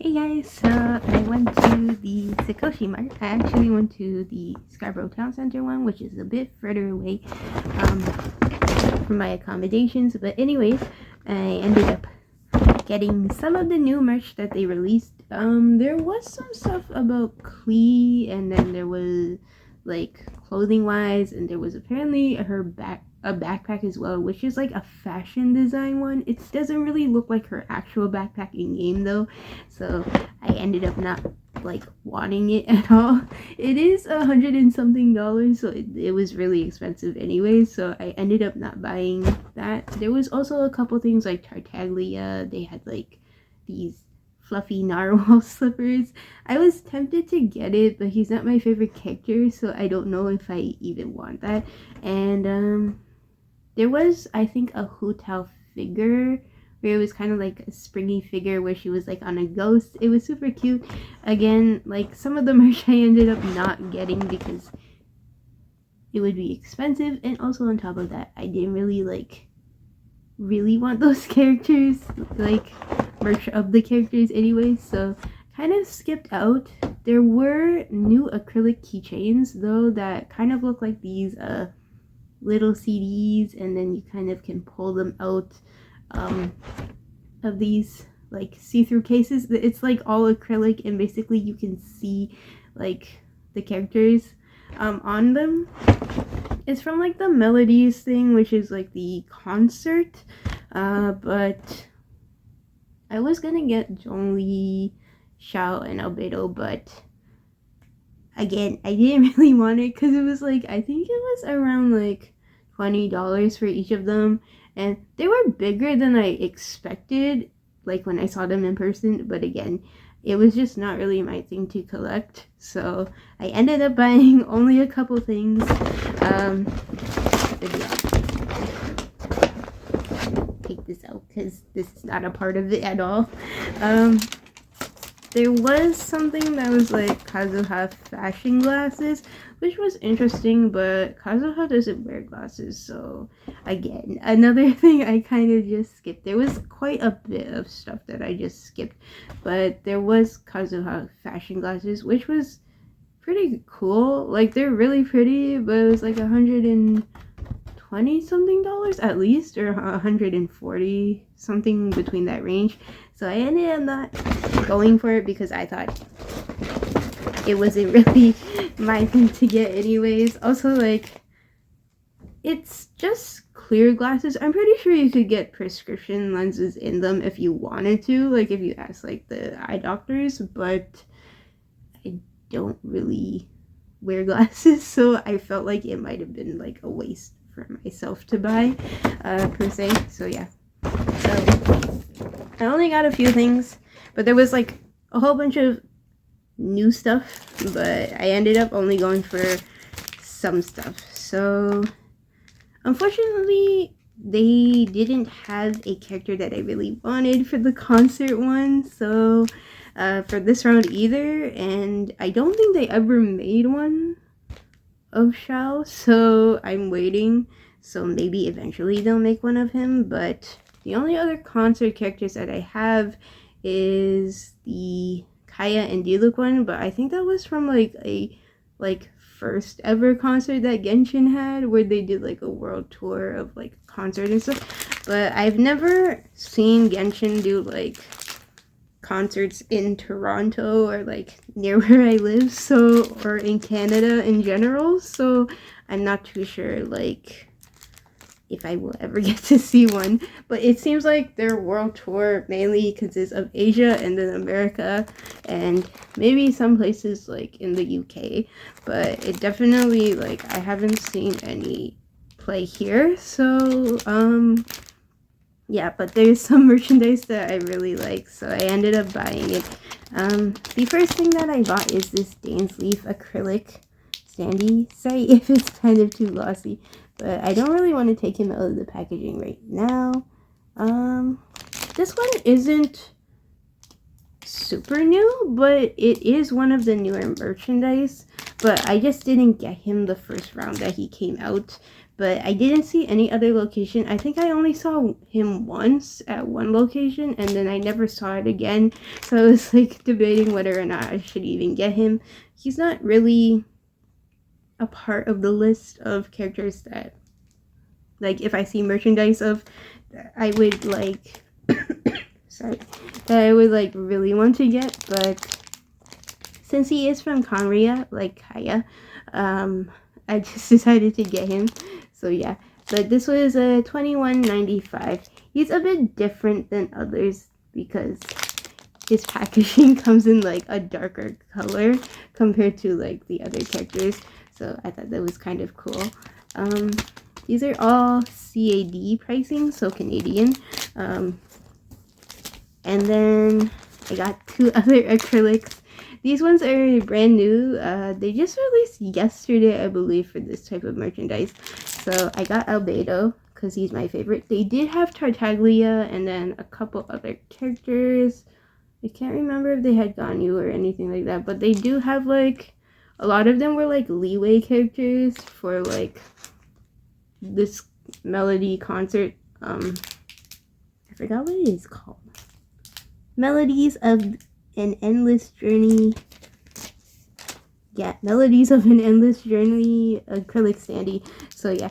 Hey guys, so I went to the Sakoshi Mart. I actually went to the Scarborough Town Center one, which is a bit further away from my accommodations. But anyways, I ended up getting some of the new merch that they released. There was some stuff about Klee, and then there was like clothing wise, and there was apparently a backpack as well, which is like a fashion design one. It doesn't really look like her actual backpack in game though, so I ended up not like wanting it at all. It is $100 and something, so it was really expensive anyway, so I ended up not buying that. There was also a couple things like Tartaglia. They had like these fluffy narwhal slippers. I was tempted to get it, but he's not my favorite character, so I don't know if I even want that. And there was, I think, a hotel figure where it was kind of like a springy figure where she was like on a ghost. It was super cute. Again, like some of the merch I ended up not getting because it would be expensive, and also on top of that, I didn't really want those characters, like merch of the characters anyway, so kind of skipped out. There were new acrylic keychains though that kind of look like these little CDs, and then you kind of can pull them out of these like see-through cases. It's like all acrylic, and basically you can see like the characters on them. It's from like the Melodies thing, which is like the concert, but I was gonna get Zhongli, Xiao, and Albedo, but again, I didn't really want it because it was like, I think it was around like $20 for each of them, and they were bigger than I expected, like when I saw them in person. But again, it was just not really my thing to collect, so I ended up buying only a couple things. But yeah, take this out because this is not a part of it at all. There was something that was like Kazuha fashion glasses, which was interesting, but Kazuha doesn't wear glasses, so again, another thing I kind of just skipped. There was quite a bit of stuff that I just skipped, but there was Kazuha fashion glasses, which was pretty cool. Like, they're really pretty, but it was like $120 something at least, or 140 something, between that range. So I ended up not going for it because I thought it wasn't really my thing to get anyways. Also, like, it's just clear glasses. I'm pretty sure you could get prescription lenses in them if you wanted to, like if you ask like the eye doctors, but I don't really wear glasses, so I felt like it might have been like a waste for myself to buy per se. So yeah, so I only got a few things, but there was like a whole bunch of new stuff, but I ended up only going for some stuff. So unfortunately, they didn't have a character that I really wanted for the concert one, so for this round either, and I don't think they ever made one of Xiao, so I'm waiting. So maybe eventually they'll make one of him, but the only other concert characters that I have is the Kaya and Diluc one, but I think that was from like a first ever concert that Genshin had, where they did like a world tour of like concert and stuff. But I've never seen Genshin do like concerts in Toronto or like near where I live, so, or in Canada in general, so I'm not too sure like if I will ever get to see one. But it seems like their world tour mainly consists of Asia and then America, and maybe some places like in the UK, but it definitely, like, I haven't seen any play here. So yeah, but there's some merchandise that I really like, so I ended up buying it. The first thing that I bought is this Dane's Leaf acrylic standee. Sorry if it's kind of too glossy, but I don't really want to take him out of the packaging right now. This one isn't super new, but it is one of the newer merchandise, but I just didn't get him the first round that he came out. but I didn't see any other location. I think I only saw him once at one location, and then I never saw it again. So I was like debating whether or not I should even get him. He's not really a part of the list of characters that, like, if I see merchandise of, I would like sorry, that I would like really want to get. But since he is from Korea, like Kaya, I just decided to get him. So yeah, but this was a $21.95. He's a bit different than others because his packaging comes in like a darker color compared to like the other characters. So I thought that was kind of cool. These are all CAD pricing, so Canadian. And then I got 2 other acrylics. These ones are brand new. They just released yesterday, I believe, for this type of merchandise. So I got Albedo because he's my favorite. They did have Tartaglia and then a couple other characters. I can't remember if they had Ganyu or anything like that, but they do have like, a lot of them were like leeway characters for like this melody concert. I forgot what it is called. Melodies of an Endless Journey. Yeah, Melodies of an Endless Journey acrylic standee. So yeah,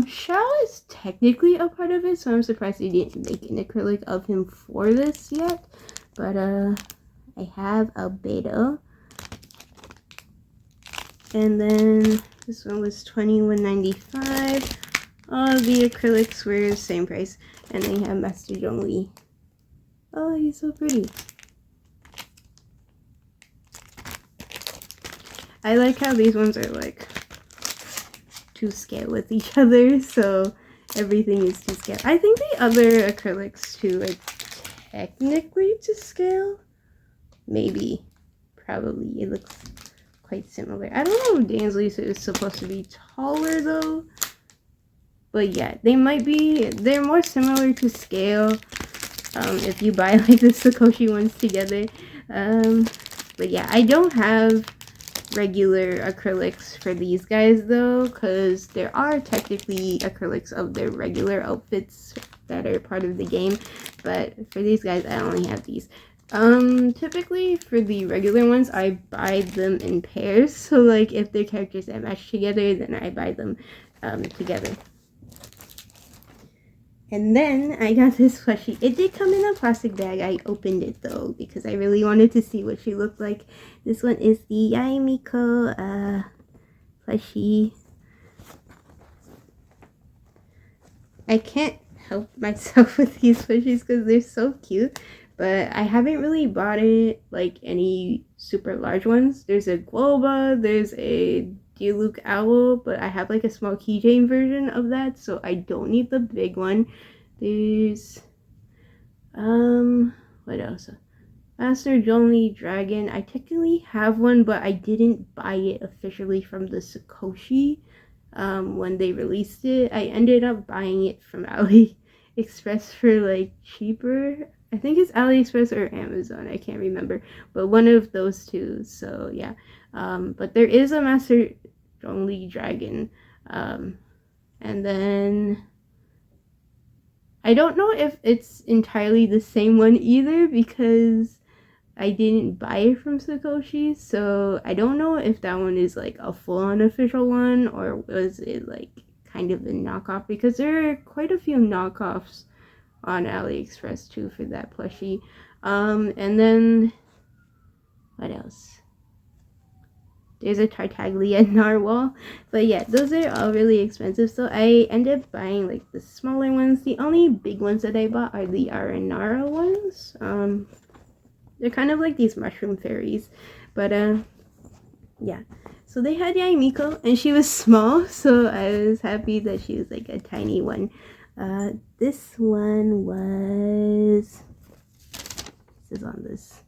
Shao is technically a part of it, so I'm surprised they didn't make an acrylic of him for this yet. But I have Albedo. And then this one was $21.95. All the acrylics were the same price. And then you have Master Zhongli. Oh, he's so pretty. I like how these ones are like to scale with each other, so everything is to scale. I think the other acrylics too are technically to scale. Maybe. Probably. It looks quite similar. I don't know if Dansley's is supposed to be taller though. But yeah, they might be. They're more similar to scale if you buy like the Sakoshi ones together. But yeah, I don't have regular acrylics for these guys though, because there are technically acrylics of their regular outfits that are part of the game, but for these guys I only have these. Typically for the regular ones I buy them in pairs, so like if they're characters that match together, then I buy them together. And then I got this plushie. It did come in a plastic bag. I opened it though because I really wanted to see what she looked like. This one is the Yae Miko plushie. I can't help myself with these plushies because they're so cute. But I haven't really bought it like any super large ones. There's a Globa, there's a Diluc Owl, but I have like a small keychain version of that, so I don't need the big one. There's what else? Master Zhongli Dragon. I technically have one, but I didn't buy it officially from the Sakoshi when they released it. I ended up buying it from AliExpress for like cheaper. I think it's AliExpress or Amazon, I can't remember, but one of those two. So yeah, but there is a Master Zhongli Dragon, and then I don't know if it's entirely the same one either because I didn't buy it from Sakoshi, so I don't know if that one is like a full-on official one or was it like kind of a knockoff, because there are quite a few knockoffs on AliExpress too for that plushie. And then what else? There's a Tartaglia Narwhal. But yeah, those are all really expensive, so I ended up buying like the smaller ones. The only big ones that I bought are the Aranara ones. They're kind of like these mushroom fairies, but yeah. So they had Yae Miko, and she was small, so I was happy that she was like a tiny one. This one was, this is on this,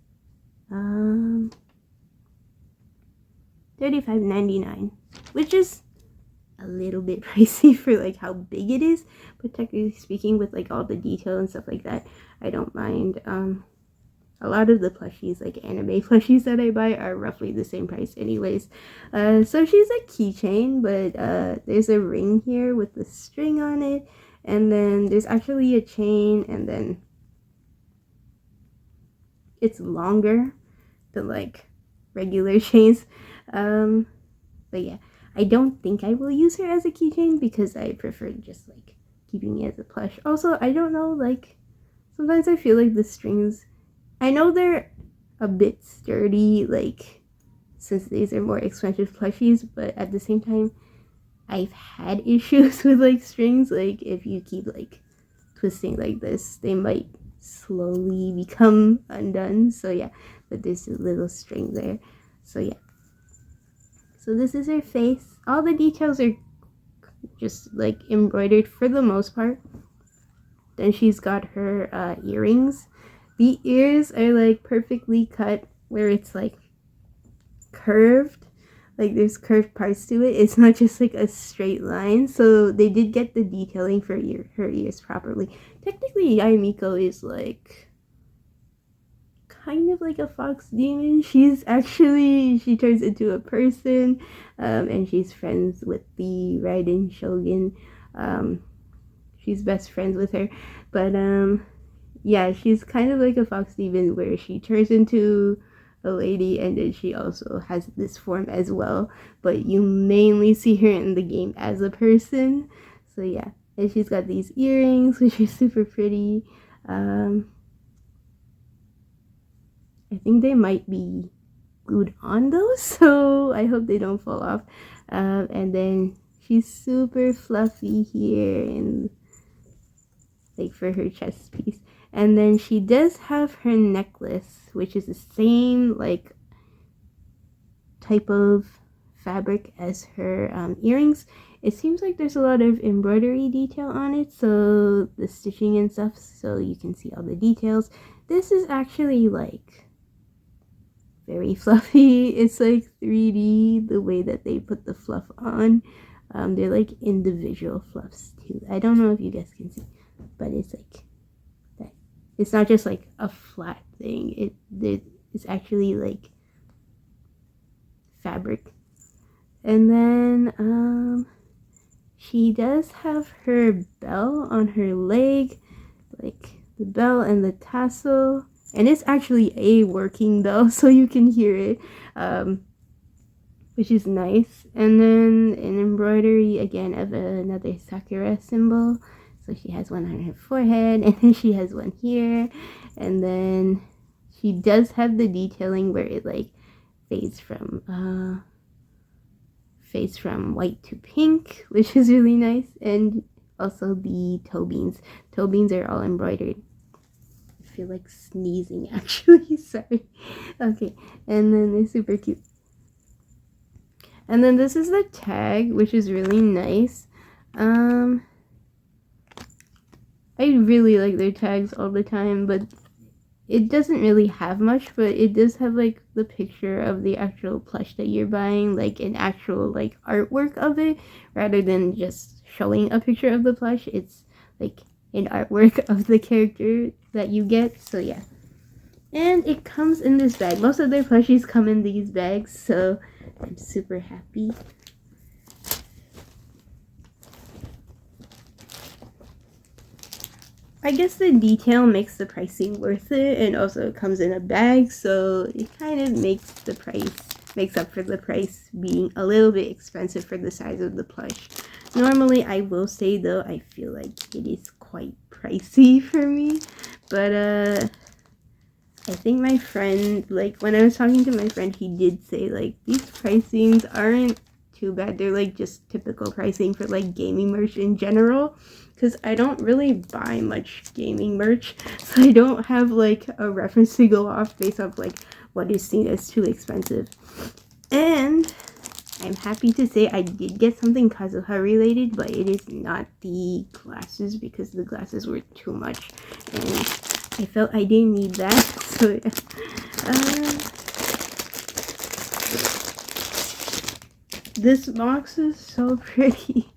$35.99, which is a little bit pricey for like how big it is, but technically speaking, with like all the detail and stuff like that, I don't mind. a lot of the plushies, like anime plushies that I buy, are roughly the same price anyways. So she's a keychain, but there's a ring here with the string on it, and then there's actually a chain, and then it's longer than like regular chains. But yeah, I don't think I will use her as a keychain because I prefer just like keeping it as a plush. Also, I don't know, like sometimes I feel like the strings, I know they're a bit sturdy, like since these are more expensive plushies, but at the same time I've had issues with like strings, like if you keep like twisting like this, they might slowly become undone. So yeah, but there's a little string there. So yeah, so this is her face. All the details are just like embroidered for the most part. Then she's got her earrings. The ears are like perfectly cut where it's like curved, like there's curved parts to it. It's not just like a straight line, so they did get the detailing for her ears properly. Technically Yae Miko is like kind of like a fox demon. She turns into a person, and she's friends with the Raiden Shogun. She's best friends with her, but yeah, she's kind of like a fox demon where she turns into a lady, and then she also has this form as well, but you mainly see her in the game as a person. So yeah, and she's got these earrings which are super pretty. I think they might be glued on though, so I hope they don't fall off. And then she's super fluffy here, and like for her chest piece. And then she does have her necklace, which is the same like type of fabric as her earrings. It seems like there's a lot of embroidery detail on it, so the stitching and stuff, so you can see all the details. This is actually like very fluffy. It's like 3D the way that they put the fluff on. They're like individual fluffs too. I don't know if you guys can see, but it's like that. It's not just like a flat thing. It's actually like fabric. And then she does have her bell on her leg, like the bell and the tassel. And it's actually a working bell, so you can hear it, which is nice. And then an embroidery again of another Sakura symbol. So she has one on her forehead, and then she has one here. And then she does have the detailing where it like fades from white to pink, which is really nice. And also the toe beans. Toe beans are all embroidered. I feel like sneezing actually. Sorry. Okay, and then they're super cute. And then this is the tag, which is really nice. I really like their tags all the time, but it doesn't really have much, but it does have like the picture of the actual plush that you're buying, like an actual like artwork of it, rather than just showing a picture of the plush. It's like an artwork of the character that you get. So yeah, and it comes in this bag. Most of their plushies come in these bags, so I'm super happy. I guess the detail makes the pricing worth it, and also it comes in a bag, so it kind of makes up for the price being a little bit expensive for the size of the plush. Normally, I will say though, I feel like it is quite pricey for me, but I think my friend, like when I was talking to my friend, he did say like these pricings aren't too bad. They're like just typical pricing for like gaming merch in general, because I don't really buy much gaming merch, so I don't have like a reference to go off based off like what is seen as too expensive. And I'm happy to say I did get something Kazuha related, but it is not the glasses because the glasses were too much and I felt I didn't need that. So this box is so pretty.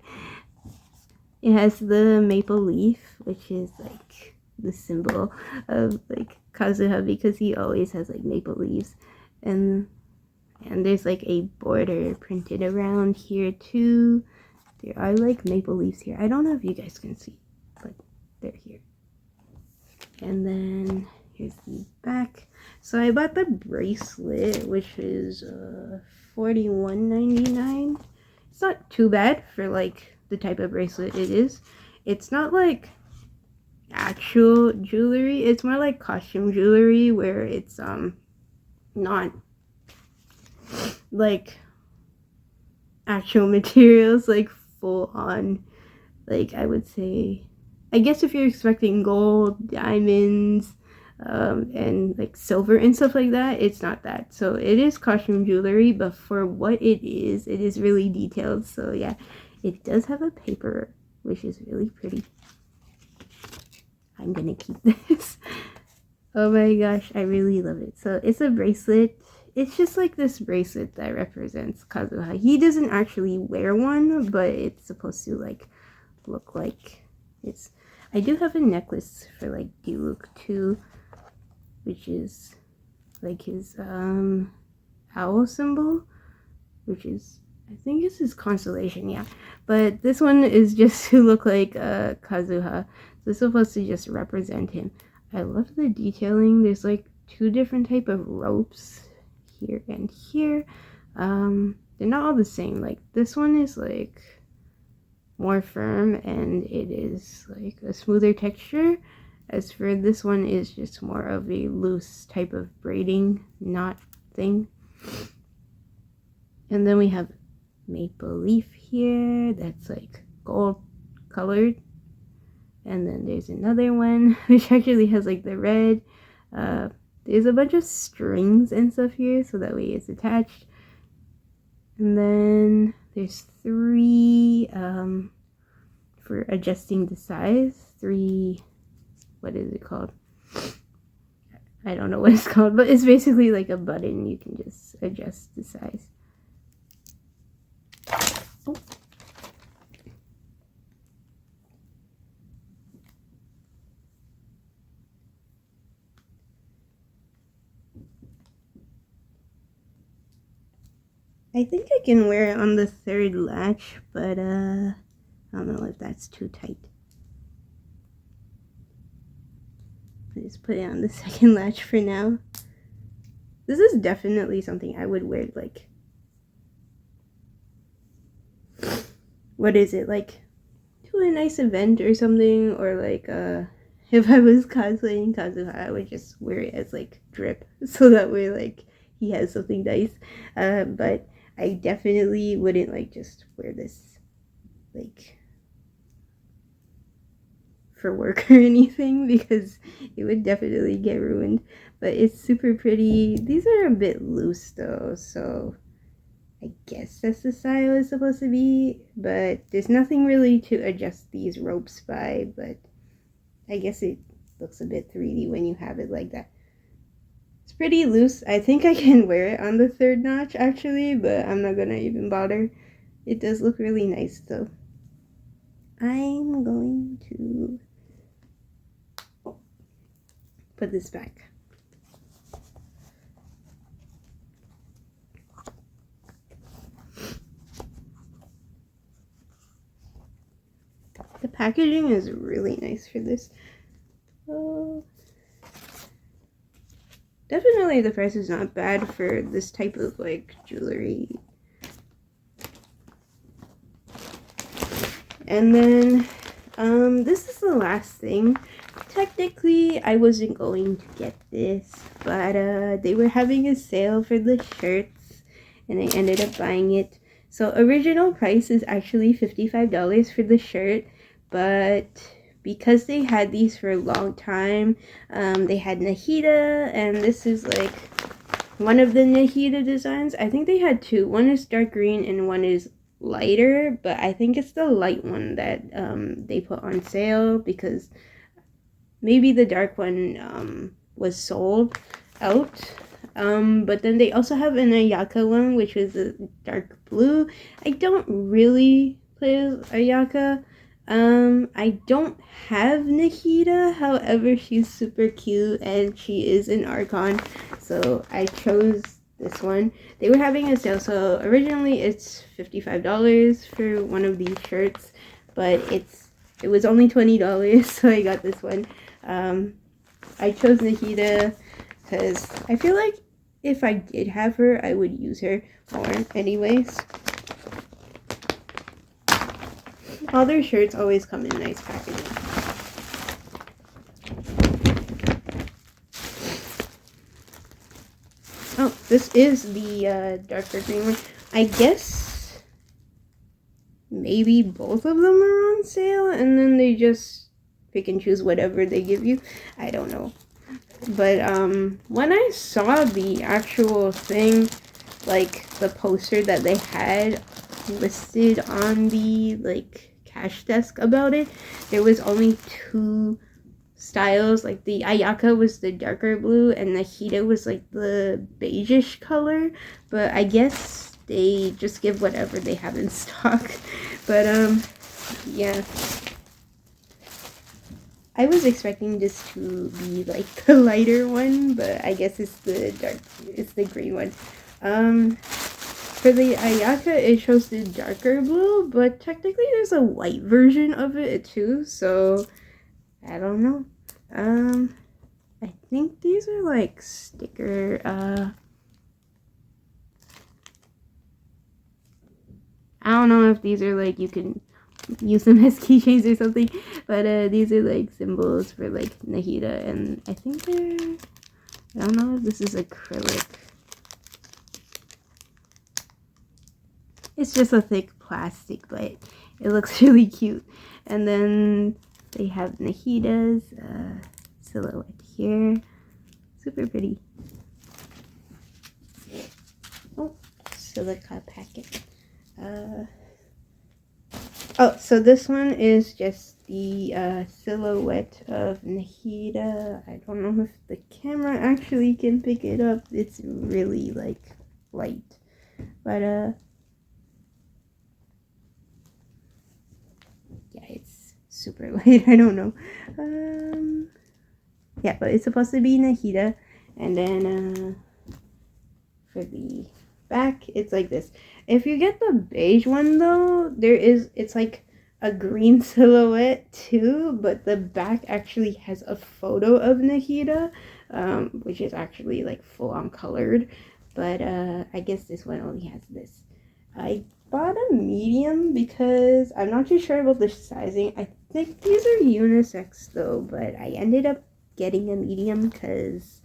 It has the maple leaf, which is like the symbol of like Kazuha, because he always has like maple leaves, and there's like a border printed around here too. There are like maple leaves here. I don't know if you guys can see, but they're here. And then here's the back. So I bought the bracelet, which is $41.99. It's not too bad for like the type of bracelet it is. It's not like actual jewelry. It's more like costume jewelry, where it's not like actual materials, like full on, like I would say, I guess if you're expecting gold, diamonds, and like silver and stuff like that, it's not that. So it is costume jewelry, but for what it is really detailed. So yeah, it does have a paper, which is really pretty. I'm gonna keep this. Oh my gosh, I really love it. So it's a bracelet. It's just like this bracelet that represents Kazuha. He doesn't actually wear one, but it's supposed to like look like it's. I do have a necklace for like Diluc too, which is like his owl symbol, which is, I think it's his constellation, yeah. But this one is just to look like Kazuha. So it's supposed to just represent him. I love the detailing. There's like 2 different type of ropes here and here. They're not all the same. Like this one is like more firm and it is like a smoother texture. As for this one is just more of a loose type of braiding knot thing. And then we have maple leaf here that's like gold colored. And then there's another one which actually has like the red. There's a bunch of strings and stuff here, so that way it's attached. And then there's 3 for adjusting the size. 3, what is it called? I don't know what it's called, but it's basically like a button. You can just adjust the size. Oh. I think I can wear it on the 3rd latch, but I don't know if that's too tight. I just put it on the 2nd latch for now. This is definitely something I would wear, like, what is it, like, to a nice event or something, or like, if I was cosplaying Kazuha, I would just wear it as, like, drip, so that way, like, he has something nice, but I definitely wouldn't like just wear this like for work or anything, because it would definitely get ruined. But it's super pretty. These are a bit loose though, so I guess that's the style it's supposed to be, but there's nothing really to adjust these ropes by, but I guess it looks a bit 3D when you have it like that. It's pretty loose. I think I can wear it on the 3rd notch actually, but I'm not gonna even bother. It does look really nice though. I'm going to put this back. The packaging is really nice for this. Definitely the price is not bad for this type of like jewelry. And then this is the last thing. Technically I wasn't going to get this, but they were having a sale for the shirts and I ended up buying it. So original price is actually $55 for the shirt, but because they had these for a long time, they had Nahida, and this is like one of the Nahida designs. I think they had 2. One is dark green and one is lighter, but I think it's the light one that they put on sale, because maybe the dark one was sold out. But then they also have an Ayaka one, which is a dark blue. I don't really play as Ayaka. I don't have Nahida, however, she's super cute and she is an Archon, so I chose this one. They were having a sale, so originally it's $55 for one of these shirts, but it was only $20, so I got this one. I chose Nahida because I feel like if I did have her, I would use her more anyways. All their shirts always come in nice packaging. Oh, this is the darker green one. I guess maybe both of them are on sale and then they just pick and choose whatever they give you. I don't know. But when I saw the actual thing, like the poster that they had listed on the like cash desk about it, there was only two styles. Like the Ayaka was the darker blue and the Hida was like the beigeish color, but I guess they just give whatever they have in stock. But yeah, I was expecting this to be like the lighter one, but I guess it's the green one. For the Ayaka, it shows the darker blue, but technically there's a white version of it too, so I don't know. I think these are like sticker, I don't know if these are like, you can use them as keychains or something, but these are like symbols for like Nahida, and I think I don't know if this is acrylic. It's just a thick plastic, but it looks really cute. And then they have Nahida's silhouette here. Super pretty. Oh, silica packet. Oh, so this one is just the silhouette of Nahida. I don't know if the camera actually can pick it up. It's really like light. But yeah, it's super light. I don't know. Yeah, but it's supposed to be Nahida. And then for the back, it's like this. If you get the beige one though, it's like a green silhouette too, but the back actually has a photo of Nahida, which is actually like full on colored. But I guess this one only has this. I bought a medium because I'm not too sure about the sizing. I think these are unisex though, but I ended up getting a medium because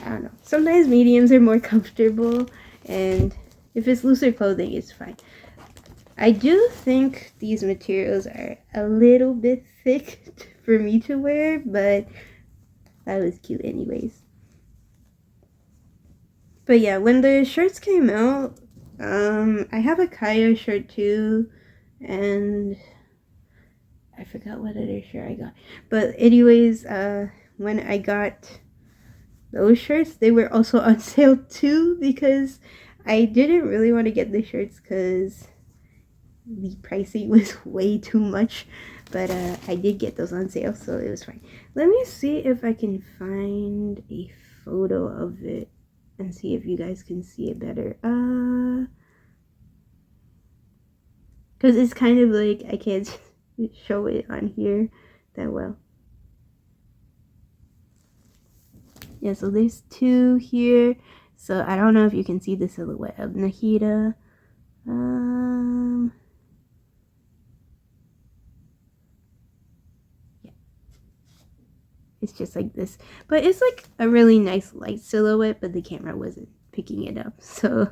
I don't know. Sometimes mediums are more comfortable, and if it's looser clothing, it's fine. I do think these materials are a little bit thick for me to wear, but that was cute anyways. But yeah, when the shirts came out, I have a Kaya shirt too, and I forgot what other shirt I got. But anyways, when I got those shirts, they were also on sale too, because I didn't really want to get the shirts because the pricing was way too much, but I did get those on sale, so it was fine. Let me see if I can find a photo of it and see if you guys can see it better. Because it's kind of like I can't show it on here that well. Yeah, so there's two here. So I don't know if you can see the silhouette of Nahida. Yeah. It's just like this. But it's like a really nice light silhouette, but the camera wasn't picking it up. So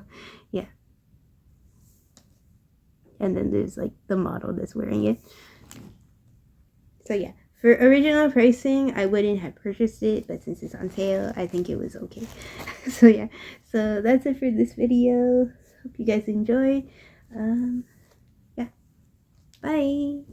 yeah. And then there's like the model that's wearing it. So yeah. For original pricing, I wouldn't have purchased it, but since it's on sale, I think it was okay. So yeah, so that's it for this video. Hope you guys enjoyed. Yeah, bye.